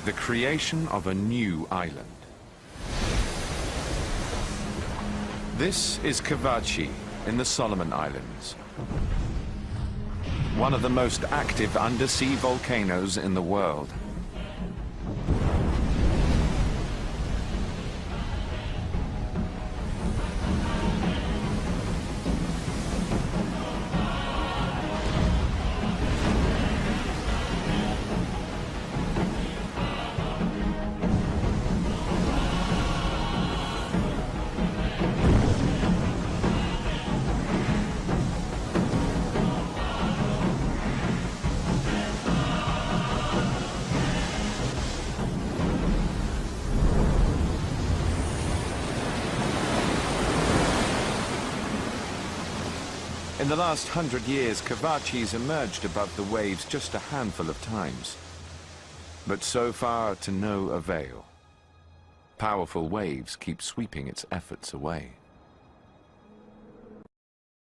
the creation of a new island. This is Kavachi in the Solomon Islands, one of the most active undersea volcanoes in the world. In the last 100 years, Kavachi's emerged above the waves just a handful of times. But so far to no avail. Powerful waves keep sweeping its efforts away.